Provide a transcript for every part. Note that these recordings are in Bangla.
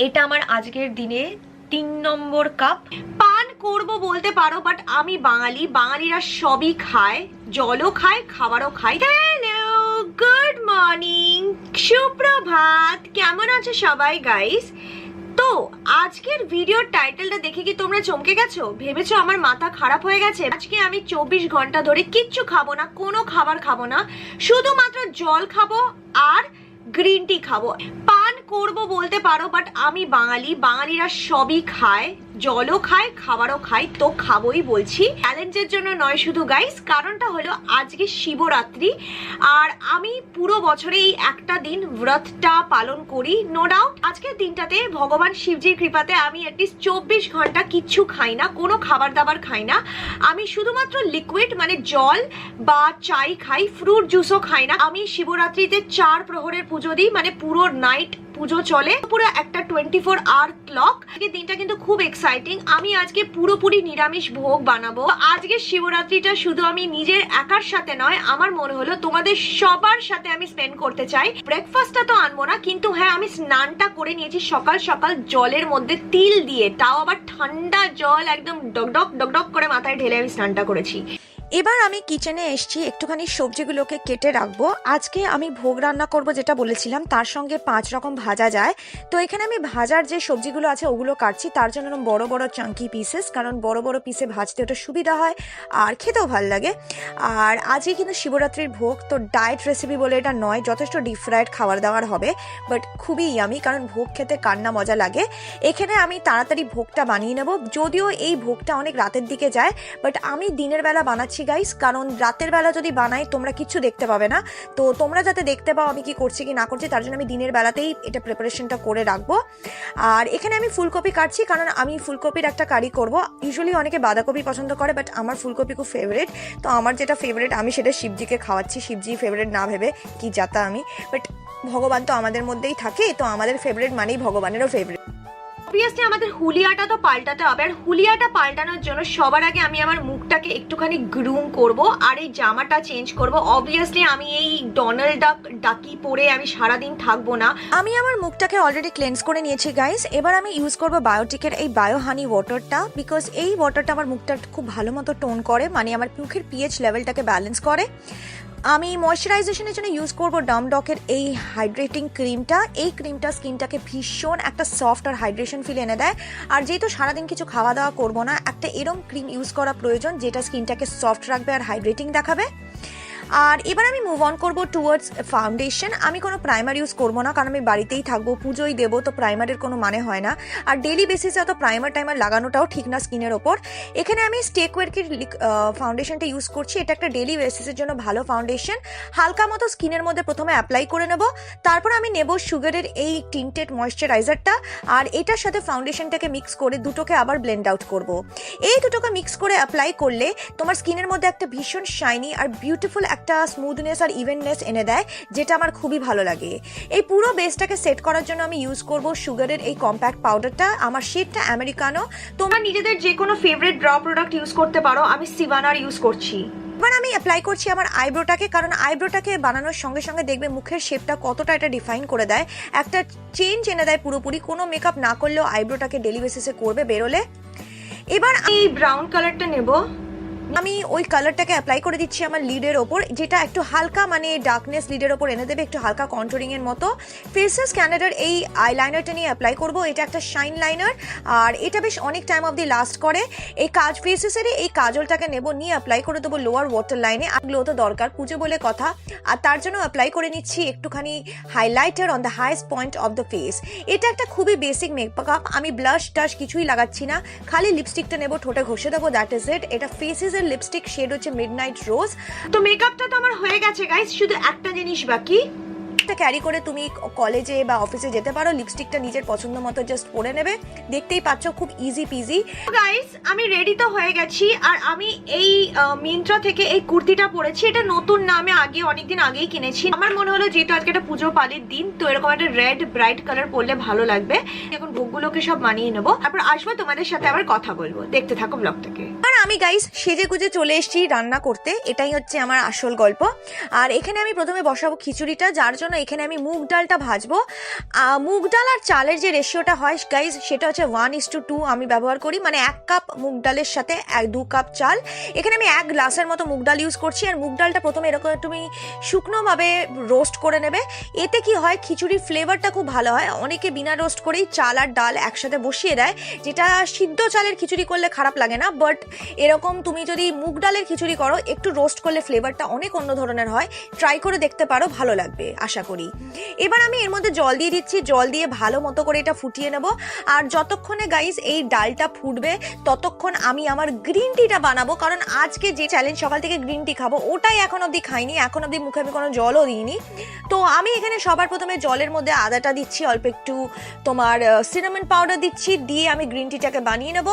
এটা আমার আজকের দিনে 3 নম্বর কাপ। পান করব বলতে পারো, বাট আমি বাঙালি, বাঙালিরা সবই খায়, জলও খায়, খাবারও খায়। হ্যালো, গুড মর্নিং, সুপ্রভাত, কেমন আছো সবাই গাইস? তো আজকের ভিডিওর টাইটেলটা দেখে কি তোমরা চমকে গেছো? ভেবেছো আমার মাথা খারাপ হয়ে গেছে? আজকে আমি 24 ঘন্টা ধরে কিচ্ছু খাবো না, কোনো খাবার খাবো না, শুধুমাত্র জল খাবো আর গ্রিন টি খাবো। পান করব বলতে পারো, বাট আমি বাঙালি, বাঙালিরা সবই খায়, জলও খায়, খাবারও খায়, তো খাবোই বলছি। চ্যালেঞ্জের জন্য নয় শুধু গাইস, কারণটা হলো আজকে শিবরাত্রি আর আমি পুরো বছরে এই একটা দিন ব্রতটা পালন করি। নো ডাউট আজকের দিনটাতে ভগবান শিবজির কৃপাতে আমি অ্যাটলিস্ট 24 ঘন্টা কিচ্ছু খাই না, কোনো খাবার দাবার খাই না। আমি শুধুমাত্র লিকুইড মানে জল বা চাই খাই, ফ্রুট জুসও খাই না। আমি শিবরাত্রিতে 4 প্রহরের পুজো দিই, মানে পুরো নাইট পুজো চলে, পুরো একটা 24 আওয়ার ক্লক। আজকের দিনটা কিন্তু খুব এক্সাইটিং। আমি আজকে পুরোপুরি নিরামিষ ভোগ বানাবো। আজকে শিবরাত্রিটা শুধু আমি নিজের একার সাথে নয়, আমার মনে হলো তোমাদের সবার সাথে আমি স্পেন্ড করতে চাই। ব্রেকফাস্টটা তো আনবো না, কিন্তু হ্যাঁ আমি স্নানটা করে নিয়েছি সকাল সকাল জলের মধ্যে তিল দিয়ে, তাও আবার ঠান্ডা জল, একদম ডকডক ডকডক করে মাথায় ঢেলে আমি স্নানটা করেছি। এবার আমি কিচেনে এসেছি, একটুখানি সবজিগুলোকে কেটে রাখবো। আজকে আমি ভোগ রান্না করব যেটা বলেছিলাম, তার সঙ্গে 5 রকম ভাজা যায়। তো এখানে আমি ভাজার যে সবজিগুলো আছে ওগুলো কাটছি, তার জন্য বড় বড় চাঙ্কি পিসেস, কারণ বড় বড় পিসে ভাজতে ওটা সুবিধা হয় আর খেতেও ভালো লাগে। আর আজকে কিন্তু শিবরাত্রির ভোগ, তো ডায়েট রেসিপি বলে এটা নয়, যথেষ্ট ডিপ ফ্রাইড খাবার দাবার হবে, বাট খুবই ইয়ামি, কারণ ভোগ খেতে কার না মজা লাগে। এখানে আমি তাড়াতাড়ি ভোগটা বানিয়ে নেব, যদিও এই ভোগটা অনেক রাতের দিকে যায়, বাট আমি দিনের বেলা বানাচ্ছি গাইস, কারণ রাতের বেলা যদি বানাই তোমরা কিচ্ছু দেখতে পাবে না। তো তোমরা যাতে দেখতে পাও আমি কি করছি কি না করছি, তার জন্য আমি দিনের বেলাতেই এটা প্রিপারেশনটা করে রাখবো। আর এখানে আমি ফুলকপি কাটছি, কারণ আমি ফুলকপির একটা কারি করব। ইউজুয়ালি অনেকে বাঁধাকপি পছন্দ করে, বাট আমার ফুলকপি খুব ফেভারিট, তো আমার যেটা ফেভারিট আমি সেটা শিবজিকে খাওয়াচ্ছি। শিবজি ফেভারিট না ভেবে কি যাতা আমি, বাট ভগবান তো আমাদের মধ্যেই থাকে, তো আমাদের ফেভারিট মানেই ভগবানেরও ফেভারিট। অবভিয়াসলি আমাদের হুলিয়াটা তো পাল্টাতে হবে, আর হুলিয়াটা পাল্টানোর জন্য সবার আগে আমি আমার মুখটাকে একটুখানি গ্রুম করব আর এই জামাটা চেঞ্জ করব। অবভিয়াসলি আমি এই ডোনাল্ড ডাকি পরে আমি সারাদিন থাকবো না। আমি আমার মুখটাকে অলরেডি ক্লেন্স করে নিয়েছি গাইস। এবার আমি ইউজ করব বায়োটিকের এই বায়ো হানি ওয়াটারটা, বিকজ এই ওয়াটারটা আমার মুখটা খুব ভালো মতো টোন করে, মানে আমার মুখের পিএইচ লেভেলটাকে ব্যালেন্স করে। আমি ময়শ্চারাইজেশনের জন্য ইউজ করব ডামডকের এই হাইড্রেটিং ক্রিমটা। এই ক্রিমটা স্কিনটাকে ভীষণ একটা সফট আর হাইড্রেশন ফিল এনে দেয়। আর যেহেতু সারাদিন কিছু খাওয়া দাওয়া করবো না, একটা এরম ক্রিম ইউজ করা প্রয়োজন যেটা স্কিনটাকে সফট রাখবে আর হাইড্রেটিং দেখাবে। আর এবার আমি মুভ অন করবো টুয়ার্ডস ফাউন্ডেশন। আমি কোনো প্রাইমার ইউজ করবো না, কারণ আমি বাড়িতেই থাকবো, পুজোই দেবো, তো প্রাইমারের কোনো মানে হয় না। আর ডেলি বেসিসে অত প্রাইমার টাইমার লাগানোটাও ঠিক না স্কিনের ওপর। এখানে আমি স্টেকওয়ার্কের ফাউন্ডেশনটা ইউজ করছি। এটা একটা ডেলি বেসিসের জন্য ভালো ফাউন্ডেশন। হালকা মতো স্কিনের মধ্যে প্রথমে অ্যাপ্লাই করে নেব, তারপর আমি নেব সুগারের এই টিন্টেড ময়শ্চারাইজারটা, আর এটার সাথে ফাউন্ডেশনটাকে মিক্স করে দুটোকে আবার ব্লেন্ড আউট করব। এই দুটোকে মিক্স করে অ্যাপ্লাই করলে তোমার স্কিনের মধ্যে একটা ভীষণ শাইনি আর বিউটিফুল একটা স্মুথনেস আর ইভেননেস এনে দেয়, যেটা আমার খুবই ভালো লাগে। এই পুরো বেসটাকে সেট করার জন্য আমি ইউজ করব সুগারের এই কম্প্যাক্ট পাউডারটা। আমার শেডটা আমেরিকানো। তোমরা নিজেদের যে কোনো ফেভারিট ড্র প্রোডাক্ট ইউজ করতে পারো, আমি সিভানার ইউজ করছি। এবার আমি অ্যাপ্লাই করছি আমার আইব্রোটাকে, কারণ আইব্রোটাকে বানানোর সঙ্গে সঙ্গে দেখবে মুখের শেপটা কতটা এটা ডিফাইন করে দেয়, একটা চেঞ্জ এনে দেয় পুরোপুরি। কোনো মেকআপ না করলেও আইব্রোটাকে ডেলি বেসিসে করবে বেরোলে। এবার এই ব্রাউন কালারটা নেব, আমি ওই কালারটাকে অ্যাপ্লাই করে দিচ্ছি আমার লিডের ওপর, যেটা একটু হালকা মানে ডার্কনেস লিডের ওপর এনে দেবে, একটু হালকা কন্ট্রোলিং এর মতো। ফেসেস ক্যানাডার এই আইলাইনারটা নিয়ে অ্যাপ্লাই করব। এটা একটা শাইন লাইনার আর এটা বেশ অনেক টাইম অবধি লাস্ট করে। এই ফেসেসের এই কাজলটাকে নেব, নিয়ে অ্যাপ্লাই করে দেবো লোয়ার ওয়াটার লাইনে। আর গ্লো তো দরকার, পুজো বলে কথা, আর তার জন্য অ্যাপ্লাই করে নিচ্ছি একটুখানি highlighter on the highest point of the face. এটা একটা খুবই বেসিক মেকআপ, আমি ব্লাশ টাশ কিছুই লাগাচ্ছি না, খালি লিপস্টিকটা নেব, ঠোঁটে ঘষে দেবো, দ্যাট ইজ ইট। এটা ফেসেস লিপস্টিক শেড হচ্ছে মিডনাইট রোজ। তো মেকআপটা তো আমার হয়ে গেছে গাইস, শুধু একটা জিনিস বাকি। এটা ক্যারি করে তুমি কলেজে বা অফিসে যেতে পারো। লিপস্টিকটা নিজের পছন্দ মতো জাস্ট পরে নেবে, দেখতেই পাচ্ছ খুব ইজি পিজি। গাইস আমি রেডি তো হয়ে গেছি, আর আমি এই মিন্ত্রা থেকে এই কুর্তিটা পরেছি। এটা নতুন না, আমি আগে অনেকদিন আগেই কিনেছি। আমার মনে হলো যেহেতু আজকে একটা পুজো পালির দিন, তো এরকম একটা রেড ব্রাইট কালার পরলে ভালো লাগবে। এখন ভোগগুলোকে সব মানিয়ে নেবো, তারপর আসবো তোমাদের সাথে আবার কথা বলবো। দেখতে থাকো ব্লগটাকে। আর আমি গাইস সেজে গুজে চলে এসেছি রান্না করতে, এটাই হচ্ছে আমার আসল গল্প। আর এখানে আমি প্রথমে বসাবো খিচুড়িটা, যার জন্য এখানে আমি মুগ ডালটা ভাজবো। মুগ ডাল আর চালের যে রেশিওটা হয় গাইস সেটা হচ্ছে 1:2 আমি ব্যবহার করি, মানে 1 কাপ মুগ ডালের সাথে 2 কাপ চাল। এখানে আমি 1 গ্লাসের মতো মুগ ডাল ইউজ করছি। আর মুগ ডালটা প্রথমে এরকম তুমি শুকনোভাবে রোস্ট করে নেবে, এতে কি হয় খিচুড়ির ফ্লেভারটা খুব ভালো হয়। অনেকে বিনা রোস্ট করেই চাল আর ডাল একসাথে বসিয়ে দেয়, যেটা সিদ্ধ চালের খিচুড়ি করলে খারাপ লাগে না, বাট এরকম তুমি যদি মুগ ডালের খিচুড়ি করো একটু রোস্ট করলে ফ্লেভারটা অনেক অন্য ধরনের হয়। ট্রাই করে দেখতে পারো, ভালো লাগবে আশা করি। এবার আমি এর মধ্যে জল দিয়ে দিচ্ছি, জল দিয়ে ভালো মতো করে এটা ফুটিয়ে নেব। আর যতক্ষণে গাইস এই ডালটা ফুটবে ততক্ষণ আমি আমার গ্রিন টিটা বানাবো, কারণ আজকে যে চ্যালেঞ্জ সকাল থেকে গ্রিন টি খাবো ওটাই এখন অবধি খাইনি, এখন অবধি মুখে আমি কোনো জলও দিইনি। তো আমি এখানে সবার প্রথমে জলের মধ্যে আদাটা দিচ্ছি, অল্প একটু তোমার সিনামন পাউডার দিচ্ছি, দিয়ে আমি গ্রিন টিটাকে বানিয়ে নেব।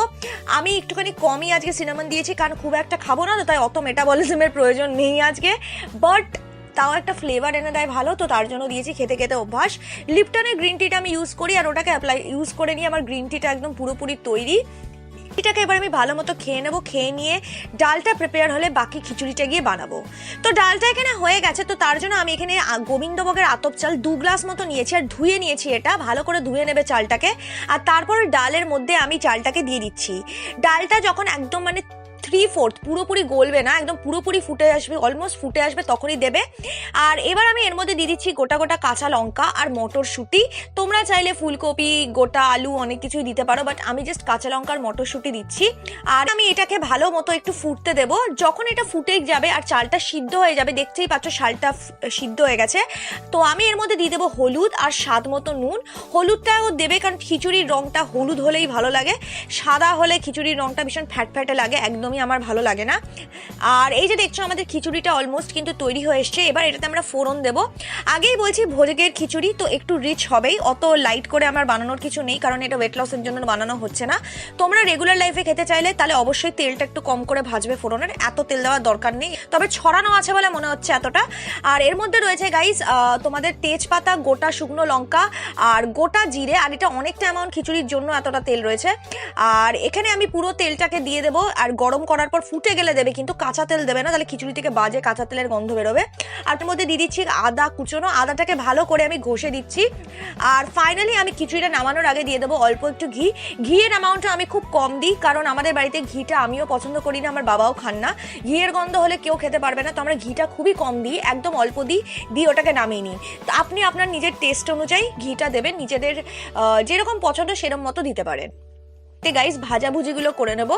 আমি একটুখানি কমই আজকে সিনামন দিয়েছি, কারণ খুব একটা খাবো না তো, তাই অত মেটাবলিজমের প্রয়োজন নেই আজকে, বাট তাও একটা ফ্লেভার এনে দেয় ভালো, তো তার জন্য দিয়েছি, খেতে খেতে অভ্যাস। লিপটনের গ্রিন টিটা আমি ইউজ করি, আর ওটাকে ইউজ করে নিয়ে আমার গ্রিন টিটা একদম পুরোপুরি তৈরি। এটাকে এবার আমি ভালো মতো খেয়ে নেবো, খেয়ে নিয়ে ডালটা প্রিপেয়ার হলে বাকি খিচুড়িটা গিয়ে বানাবো। তো ডালটা এখানে হয়ে গেছে, তো তার জন্য আমি এখানে গোবিন্দভোগের আতপ চাল 2 গ্লাস মতো নিয়েছি, আর ধুয়ে নিয়েছি, এটা ভালো করে ধুয়ে নেবে চালটাকে। আর তারপর ডালের মধ্যে আমি চালটাকে দিয়ে দিচ্ছি। ডালটা যখন একদম মানে 3/4 পুরোপুরি গলবে না, একদম পুরোপুরি ফুটে আসবে, অলমোস্ট ফুটে আসবে, তখনই দেবে। আর এবার আমি এর মধ্যে দিয়ে দিচ্ছি গোটা গোটা কাঁচা লঙ্কা আর মটরশুঁটি। তোমরা চাইলে ফুলকপি, গোটা আলু অনেক কিছুই দিতে পারো, বাট আমি জাস্ট কাঁচা লঙ্কা আর মটরশুঁটি দিচ্ছি। আর আমি এটাকে ভালো মতো একটু ফুটতে দেবো। যখন এটা ফুটে যাবে আর চালটা সিদ্ধ হয়ে যাবে, দেখতেই পাচ্ছ চালটা সিদ্ধ হয়ে গেছে, তো আমি এর মধ্যে দিয়ে দেবো হলুদ আর স্বাদ মতো নুন। হলুদটাও দেবে কারণ খিচুড়ির রঙটা হলুদ হলেই ভালো লাগে, সাদা হলে খিচুড়ির রঙটা ভীষণ ফ্যাটফ্যাটে লাগে, একদমই আমার ভালো লাগে না। আর এই যে দেখছো আমাদের খিচুড়িটা অলমোস্ট কিন্তু তৈরি হয়ে এসছে। এবার এটাতে আমরা ফোড়ন দেব। আগেই বলছি ভোজের খিচুড়ি তো একটু রিচ হবেই, অত লাইট করে আমার বানানোর কিছু নেই, কারণ এটা ওয়েট লসের জন্য বানানো হচ্ছে না। তোমরা রেগুলার লাইফে খেতে চাইলে তাহলে অবশ্যই তেলটা একটু কম করে ভাজবে ফোড়নের, এত তেল দেওয়ার দরকার নেই, তবে ছড়ানো আছে বলে মনে হচ্ছে এতটা। আর এর মধ্যে রয়েছে গাইস তোমাদের তেজপাতা, গোটা শুকনো লঙ্কা আর গোটা জিরে, আর এটা অনেকটা অ্যামাউন্ট খিচুড়ির জন্য এতটা তেল রয়েছে। আর এখানে আমি পুরো তেলটাকে দিয়ে দেবো, আর গরম করার পর ফুটে গেলে দেবে, কিন্তু কাঁচা তেল দেবে না, তাহলে খিচুড়ি থেকে বাজে কাঁচা তেলের গন্ধ বেরোবে। আর তার মধ্যে দিয়ে দিচ্ছি আদা কুচনো, আদাটাকে ভালো করে আমি ঘষে দিচ্ছি। আর ফাইনালি আমি খিচুড়িটা নামানোর আগে দিয়ে দেবো অল্প একটু ঘি। ঘিয়ের অ্যামাউন্টটা আমি খুব কম দিই, কারণ আমাদের বাড়িতে ঘিটা আমিও পছন্দ করি না, আমার বাবাও খান না, ঘিয়ের গন্ধ হলে কেউ খেতে পারবে না, তো আমরা ঘিটা খুবই কম দিই, একদম অল্প দিই, দিয়ে ওটাকে নামিয়ে নিই। তো আপনি আপনার নিজের টেস্ট অনুযায়ী ঘিটা দেবেন, নিজেদের যেরকম পছন্দ সেরকম মতো দিতে পারেন। গাইস ভাজাভুজিগুলো করে নেব,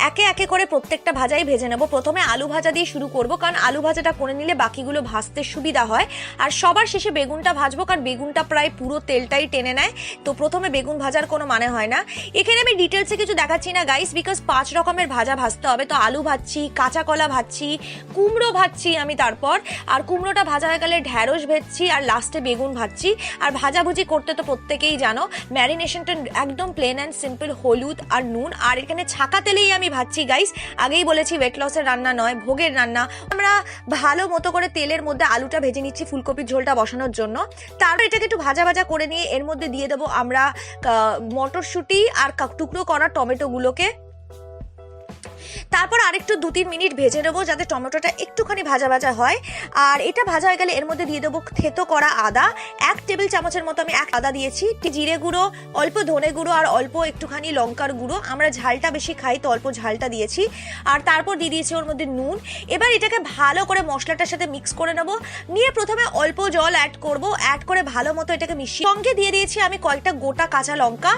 একে একে করে প্রত্যেকটা ভাজাই ভেজে নেব। প্রথমে আলু ভাজা দিয়ে শুরু করব, কারণ আলু ভাজাটা করে নিলে বাকিগুলো ভাজতে সুবিধা হয়। আর সবার শেষে বেগুনটা ভাজবো, কারণ বেগুনটা প্রায় পুরো তেলটাই টেনে নেয়, তো প্রথমে বেগুন ভাজার কোনো মানে হয় না। এখানে আমি ডিটেলসে কিছু দেখাচ্ছি না গাইস, বিকজ 5 রকমের ভাজা ভাজতে হবে। তো আলু ভাজছি, কাঁচা কলা ভাজছি, কুমড়ো ভাজছি আমি, তারপর আর কুমড়োটা ভাজা হয়ে গেলে ঢ্যাঁড়স ভেজছি, আর লাস্টে বেগুন ভাজছি। আর ভাজাভুজি করতে তো প্রত্যেকেই জানো, ম্যারিনেশনটা একদম প্লেন অ্যান্ড সিম্পল, হলুদ আর নুন। আর এখানে ছাকা তেলেই আমি ভাজছি গাইস, আগেই বলেছি ওয়েট লসের রান্না নয়, ভোগের রান্না। আমরা ভালো মতো করে তেলের মধ্যে আলুটা ভেজে নিচ্ছি ফুলকপির ঝোলটা বসানোর জন্য। তারপর এটাকে একটু ভাজা ভাজা করে নিয়ে এর মধ্যে দিয়ে দেবো আমরা মটরশুঁটি আর টুকরো করা টমেটোগুলোকে। তারপর আরেকটু 2-3 মিনিট ভেজে নেবো, যাতে টমেটোটা একটুখানি ভাজা ভাজা হয়। আর এটা ভাজা হয়ে গেলে এর মধ্যে দিয়ে দেবো থেতো করা আদা, 1 টেবিল চামচের মতো আমি আদা দিয়েছি, জিরে গুঁড়ো, অল্প ধনে গুঁড়ো আর অল্প একটুখানি লঙ্কার গুঁড়ো, আমরা ঝালটা বেশি খাই তো অল্প ঝালটা দিয়েছি। আর তারপর দিয়ে দিয়েছি ওর মধ্যে নুন। এবার এটাকে ভালো করে মশলাটার সাথে মিক্স করে নেবো, নিয়ে প্রথমে অল্প জল অ্যাড করব, অ্যাড করে ভালো মতো এটাকে মিশিয়ে সঙ্গে দিয়ে দিয়েছি আমি কয়েকটা গোটা কাঁচা লঙ্কা।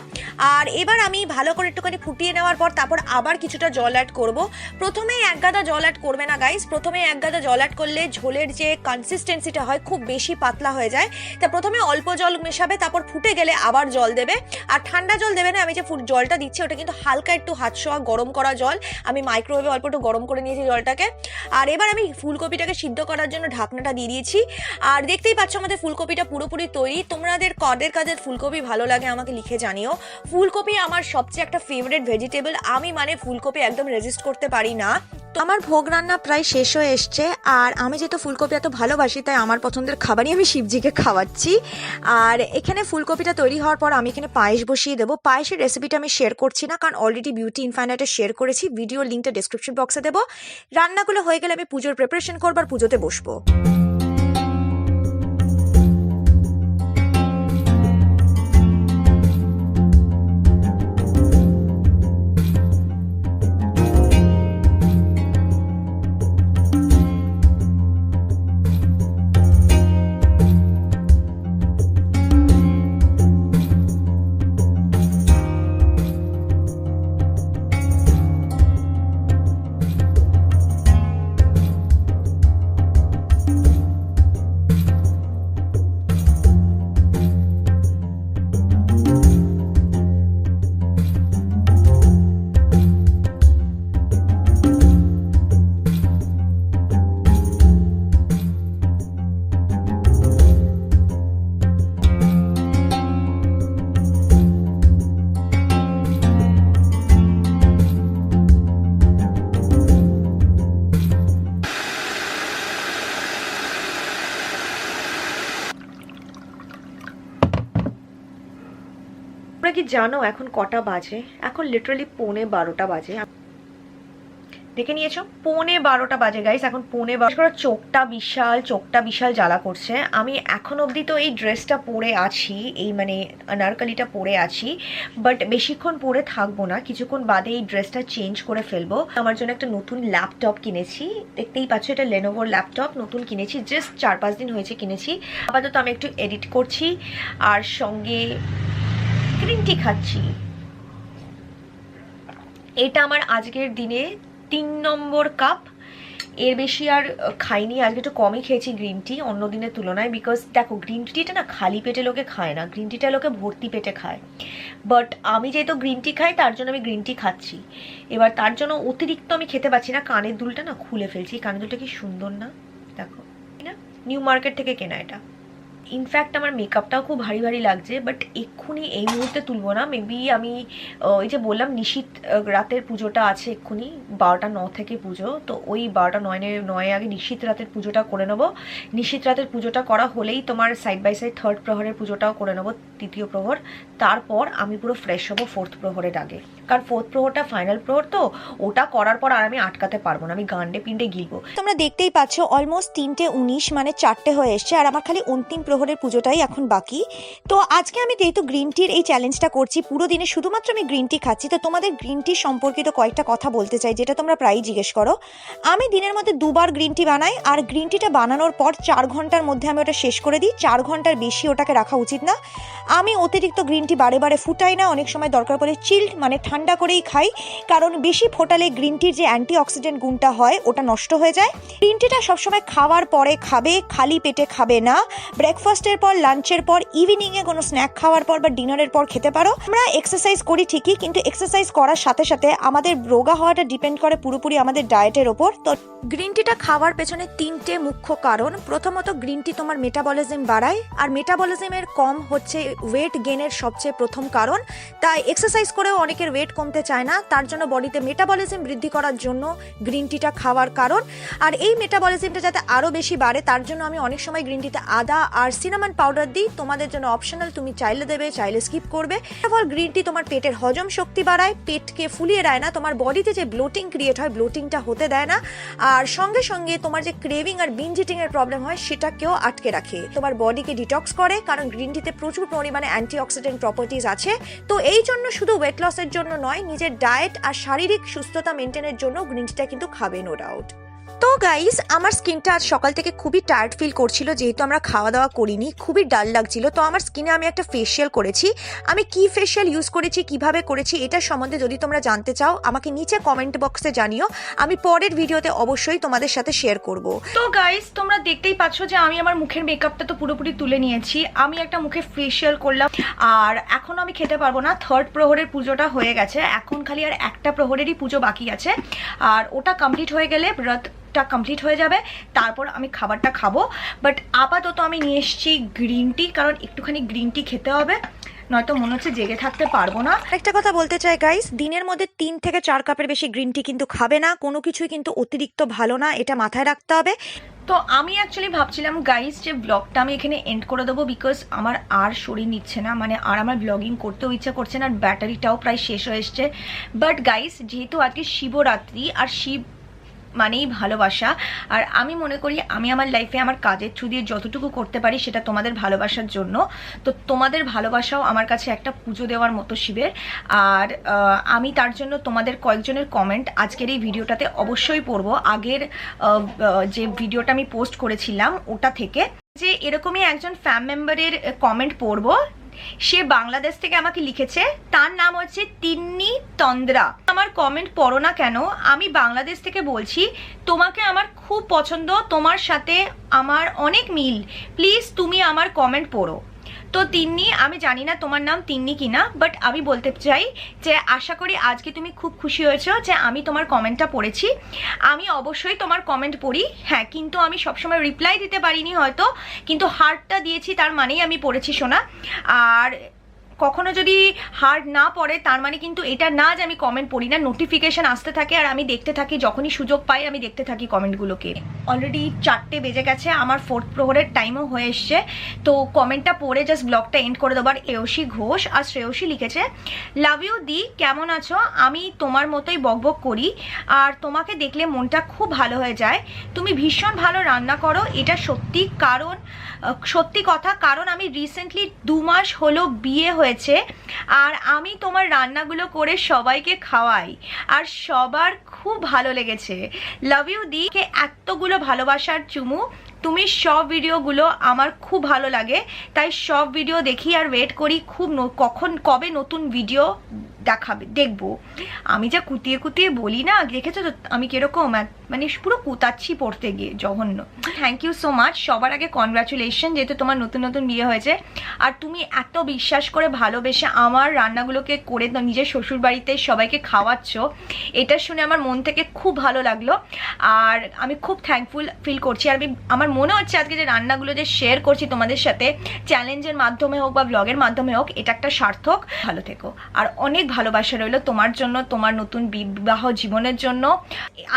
আর এবার আমি ভালো করে একটুখানি ফুটিয়ে নেওয়ার পর তারপর আবার কিছুটা জল অ্যাড করব। প্রথমেই 1 গাদা জল অ্যাড করবে না গাইস, প্রথমে 1 গাদা জল অ্যাড করলে ঝোলের যে কনসিস্টেন্সিটা হয় খুব বেশি পাতলা হয়ে যায়, তা প্রথমে অল্প জল মেশাবে, তারপর ফুটে গেলে আবার জল দেবে। আর ঠান্ডা জল দেবে না, আমি যে জলটা দিচ্ছি ওটা কিন্তু হালকা একটু হাত ছোঁয়া গরম করা জল, আমি মাইক্রোওয়েভে অল্প একটু গরম করে নিয়েছি জলটাকে। আর এবার আমি ফুলকপিটাকে সিদ্ধ করার জন্য ঢাকনাটা দিয়ে দিয়েছি। আর দেখতেই পাচ্ছ আমাদের ফুলকপিটা পুরোপুরি তৈরি। তোমাদের কাদের ফুলকপি ভালো লাগে আমাকে লিখে জানিও। ফুলকপি আমার সবচেয়ে একটা ফেভারিট ভেজিটেবল, আমি মানে ফুলকপি একদম রেজিস্ট করতে পারি না। তো আমার ভোগ রান্না প্রায় শেষ হয়ে এসছে, আর আমি যেহেতু ফুলকপি এত ভালোবাসি তাই আমার পছন্দের খাবারই আমি শিবজিকে খাওয়াচ্ছি। আর এখানে ফুলকপিটা তৈরি হওয়ার পর আমি এখানে পায়েস বসিয়ে দেবো। পায়েসের রেসিপিটা আমি শেয়ার করছি না, কারণ অলরেডি বিউটি ইনফাইনাইটে শেয়ার করেছি, ভিডিওর লিঙ্কটা ডেসক্রিপশন বক্সে দেবো। রান্নাগুলো হয়ে গেলে আমি পুজোর প্রিপারেশন করবো আর পুজোতে বসবো। তোমরা কি জানো এখন কটা বাজে? এখন লিটারালি 11:15 বাজে। দেখে নিয়েছো 11:15 বাজে গাইস, এখন 11:15। চোখটা বিশাল জ্বালা করছে। আমি এখন অবধি তো এই ড্রেসটা পরে আছি, এই মানে আনারকলিটা পরে আছি, বাট বেশিক্ষণ পরে থাকবো না, কিছুক্ষণ বাদে এই ড্রেসটা চেঞ্জ করে ফেলবো। আমার জন্য একটা নতুন ল্যাপটপ কিনেছি, দেখতেই পাচ্ছ এটা লেনোভোর ল্যাপটপ, নতুন কিনেছি, জাস্ট 4-5 দিন হয়েছে কিনেছি। আপাতত আমি একটু এডিট করছি আর সঙ্গে গ্রিন টি খাচ্ছি। এটা আমার আজকের দিনে 3 নম্বর কাপ, এর বেশি আর খাইনি। আজকে একটু কমই খেয়েছি গ্রিন টি অন্য দিনের তুলনায়, বিকজ দেখো গ্রিন টিটা না খালি পেটে লোকে খায় না, গ্রিন টিটা লোকে ভর্তি পেটে খায়। বাট আমি যেহেতু গ্রিন টি খাই তার জন্য আমি গ্রিন টি খাচ্ছি। এবার তার জন্য অতিরিক্ত আমি খেতে পারছি না। কানের দুলটা না খুলে ফেলছি, কানের দুলটা কি সুন্দর না দেখো, না নিউ মার্কেট থেকে কেনা এটা। ইনফ্যাক্ট আমার মেকআপটাও খুব ভারী ভারী লাগছে, বাট এক্ষুনি এই মুহূর্তে তুলবো না। মেবি আমি ওই যে বললাম নিশীত রাতের পুজোটা আছে, এক্ষুনি 12:09 থেকে পুজো, তো ওই 12:09 আগে নিশীত রাতের পুজোটা করে নেবো। নিশীত রাতের পুজোটা করা হলেই তোমার সাইড বাই সাইড 3rd প্রহরের পুজোটাও করে নেবো, 3য় প্রহর। তারপর আমি পুরো ফ্রেশ হবো 4th প্রহরের আগে, কারণ 4th প্রহরটা ফাইনাল প্রহর, তো ওটা করার পর আর আমি আটকাতে পারবো না, আমি গান্ডে পিন্ডে গিলবো। তোমরা দেখতেই পাচ্ছ অলমোস্ট 3:19 মানে 4টে হয়ে এসছে, আর আমার খালি অন্তিম প্রহরের পুজোটাই এখন বাকি। তো আজকে আমি যেহেতু গ্রিন টির এই চ্যালেঞ্জটা করছি, পুরো দিনে শুধুমাত্র আমি গ্রিন টি খাচ্ছি, তো তোমাদের গ্রিন টি সম্পর্কিত কয়েকটা কথা বলতে চাই, যেটা তোমরা প্রায়ই জিজ্ঞেস করো। আমি দিনের মধ্যে 2বার গ্রিন টি বানাই, আর গ্রিন টিটা বানানোর পর 4 ঘন্টার মধ্যে আমি ওটা শেষ করে দিই। 4 ঘন্টার বেশি ওটাকে রাখা উচিত না। আমি অতিরিক্ত গ্রিন টি বারে বারে ফুটাই না, অনেক সময় দরকার পড়ে চিল্ড মানে ঠান্ডা করেই খাই, কারণ বেশি ফোটালে গ্রিন টির যে অ্যান্টি অক্সিডেন্ট গুণটা হয় ওটা নষ্ট হয়ে যায়। গ্রিন টিটা সবসময় খাওয়ার পরে খাবে, খালি পেটে খাবে না। ব্রেকফাস্টের পর, লাঞ্চের পর, ইভিনিংয়ে কোনো স্ন্যাক খাওয়ার পর বা ডিনারের পর খেতে পারো। আমরা এক্সারসাইজ করি ঠিকই, কিন্তু এক্সারসাইজ করার সাথে সাথে আমাদের রোগা হওয়াটা ডিপেন্ড করে পুরোপুরি আমাদের ডায়েটের ওপর। তো গ্রিন টিটা খাওয়ার পেছনে 3টে মুখ্য কারণ। প্রথমত গ্রিন টি তোমার মেটাবলিজম বাড়ায়, আর মেটাবলিজমের কম হচ্ছে ওয়েট গেনের সবচেয়ে প্রথম কারণ। তাই এক্সারসাইজ করেও অনেকের ওয়েট কমতে চায় না, তার জন্য বডিতে মেটাবলিজম বৃদ্ধি করার জন্য গ্রিন টিটা খাওয়ার কারণ। আর এই মেটাবলিজমটা যাতে আরও বেশি বাড়ে তার জন্য আমি অনেক সময় গ্রিন টিতে আদা আর সিনামন পাউডার দিই। তোমাদের জন্য অপশনাল, তুমি চাইলে দেবে, চাইলে স্কিপ করবে। ফল গ্রিন টি তোমার পেটের হজম শক্তি বাড়ায়, পেটকে ফুলিয়ে দেয় না, তোমার বডিতে যে ব্লোটিং ক্রিয়েট হয় ব্লোটিংটা হতে দেয় না, আর সঙ্গে সঙ্গে তোমার যে ক্রেভিং আর বিঞ্জ ইটিং এর প্রবলেম হয় সেটাকেও আটকে রাখে। তোমার বডিকে ডিটক্স করে, কারণ গ্রিন টিতে প্রচুর পরিমাণে অ্যান্টিঅক্সিডেন্ট প্রপার্টিজ আছে। তো এই জন্য শুধু ওয়েট লসের জন্য নয়, নিজের ডায়েট আর শারীরিক সুস্থতা মেনটেনের জন্য গ্রিন টিটা কিন্তু খাবে, নো ডাউট। তো গাইস, আমার স্কিনটা আজ সকাল থেকে খুবই টায়ার্ড ফিল করছিল, যেহেতু আমরা খাওয়া দাওয়া করিনি, খুবই ডাল লাগছিল। তো আমার স্কিনে আমি একটা ফেশিয়াল করেছি। আমি কি ফেশিয়াল ইউজ করেছি, কিভাবে করেছি, এটা সম্বন্ধে যদি তোমরা জানতে চাও আমাকে নিচে কমেন্ট বক্সে জানিও, আমি পরের ভিডিওতে অবশ্যই তোমাদের সাথে শেয়ার করব। তো গাইস, তোমরা দেখতেই পাচ্ছ যে আমি আমার মুখের মেকআপটা তো পুরোপুরি তুলে নিয়েছি। আমি একটা মুখে ফেশিয়াল করলাম, আর এখন আমি খেতে পারবো না। 3rd প্রহরের পুজোটা হয়ে গেছে, এখন খালি আর একটা প্রহরেরই পুজো বাকি আছে, আর ওটা কমপ্লিট হয়ে গেলে ব্রতটা কমপ্লিট হয়ে যাবে, তারপর আমি খাবারটা খাবো। বাট আপাতত আমি নিয়ে এসেছি গ্রিন টি, কারণ একটুখানি গ্রিন টি খেতে হবে। নয়তো মনে হচ্ছে জেগে থাকতে পারবো না। একটা কথা বলতে চাই গাইস, দিনের মধ্যে 3 থেকে 4 কাপের বেশি গ্রিন টি কিন্তু খাবে না, কোনো কিছুই কিন্তু অতিরিক্ত ভালো না, এটা মাথায় রাখতে হবে। তো আমি অ্যাকচুয়ালি ভাবছিলাম গাইস যে ব্লগটা আমি এখানে এন্ড করে দেবো, বিকজ আমার আর শরীর নিচ্ছে না, মানে আর আমার ব্লগিং করতেও ইচ্ছা করছে না, আর ব্যাটারিটাও প্রায় শেষ হয়ে এসছে। বাট গাইস, যেহেতু আজকে শিবরাত্রি, আর শিব মানেই ভালোবাসা, আর আমি মনে করি আমি আমার লাইফে আমার কাজের থ্রু দিয়ে যতটুকু করতে পারি সেটা তোমাদের ভালোবাসার জন্য। তো তোমাদের ভালোবাসাও আমার কাছে একটা পুজো দেওয়ার মতো শিবের। আর আমি তার জন্য তোমাদের কয়েকজনের কমেন্ট আজকের এই ভিডিওটাতে অবশ্যই পড়বো। আগের যে ভিডিওটা আমি পোস্ট করেছিলাম ওটা থেকে, যে এরকমই একজন ফ্যাম মেম্বারের কমেন্ট পড়বো। সে বাংলাদেশ থেকে আমাকে লিখেছে, তার নাম হচ্ছে তিন্নি তন্দ্রা। আমার কমেন্ট পড়ো না কেন? আমি বাংলাদেশ থেকে বলছি, তোমাকে আমার খুব পছন্দ, তোমার সাথে আমার অনেক মিল, প্লিজ তুমি আমার কমেন্ট পড়ো। তো তিন্নি, আমি জানি না তোমার নাম তিন্নি কিনা, বাট আমি বলতে চাই যে আশা করি আজকে তুমি খুব খুশি হয়েছো যে আমি তোমার কমেন্টটা পড়েছি। আমি অবশ্যই তোমার কমেন্ট পড়ি, হ্যাঁ, কিন্তু আমি সবসময় রিপ্লাই দিতে পারিনি হয়তো, কিন্তু হার্টটা দিয়েছি তার মানেই আমি পড়েছি শোনা। আর কখনো যদি হার্ড না পড়ে তার মানে কিন্তু এটা না যে আমি কমেন্ট পড়ি না, নোটিফিকেশন আসতে থাকে আর আমি দেখতে থাকি, যখনই সুযোগ পাই আমি দেখতে থাকি কমেন্টগুলোকে। অলরেডি 4টে বেজে গেছে, আমার 4th প্রহরের টাইমও হয়ে এসছে। তো কমেন্টটা পড়ে জাস্ট ব্লগটা এন্ড করে দেবার। শ্রেয়সী ঘোষ, আর শ্রেয়সী লিখেছে, লাভ ইউ দি, কেমন আছো? আমি তোমার মতোই বকবক করি, আর তোমাকে দেখলে মনটা খুব ভালো হয়ে যায়। তুমি ভীষণ ভালো রান্না করো, এটা সত্যি, কারণ সত্যি কথা, কারণ আমি রিসেন্টলি 2 মাস হলো বিয়ে হয়েছে, আর আমি তোমার রান্নাগুলো করে সবাইকে খাওয়াই, আর সবার খুব ভালো লেগেছে। লাভ ইউ দি, কে এতগুলো ভালোবাসার চুমু। তুমি সব ভিডিওগুলো আমার খুব ভালো লাগে, তাই সব ভিডিও দেখি আর ওয়েট করি খুব কবে নতুন ভিডিও দেখবো। আমি যা কুতিয়ে কুতিয়ে বলি না, দেখেছো তো আমি কিরকম, মানে পুরো কুতাচ্ছি পড়তে গিয়ে, জঘন্য। Thank you so much. সবার আগে কনগ্রাচুলেশন, যেহেতু তোমার নতুন নতুন বিয়ে হয়েছে, আর তুমি এত বিশ্বাস করে ভালোবেসে আমার রান্নাগুলোকে করে নিজের শ্বশুর বাড়িতে সবাইকে খাওয়াচ্ছ, এটা শুনে আমার মন থেকে খুব ভালো লাগলো, আর আমি খুব থ্যাঙ্কফুল ফিল করছি। আর আমার মনে হচ্ছে আজকে যে রান্নাগুলো যে শেয়ার করছি তোমাদের সাথে, চ্যালেঞ্জের মাধ্যমে হোক বা ব্লগের মাধ্যমে হোক, এটা একটা সার্থক। ভালো থেকো, আর অনেক ভালোবাসা রইলো তোমার জন্য, তোমার নতুন বিবাহ জীবনের জন্য।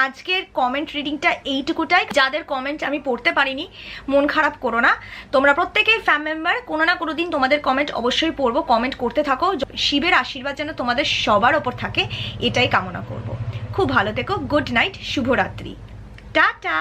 আজকের কমেন্ট রিডিংটা এইটুকুটাই। যাদের কমেন্ট আমি পড়তে পারিনি, মন খারাপ করো না, তোমরা প্রত্যেকেই ফ্যাম মেম্বার, কোনো না কোনো দিন তোমাদের কমেন্ট অবশ্যই পড়বো। কমেন্ট করতে থাকো, শিবের আশীর্বাদ যেন তোমাদের সবার ওপর থাকে, এটাই কামনা করব। খুব ভালো থেকো, গুড নাইট, শুভরাত্রি, টাটা।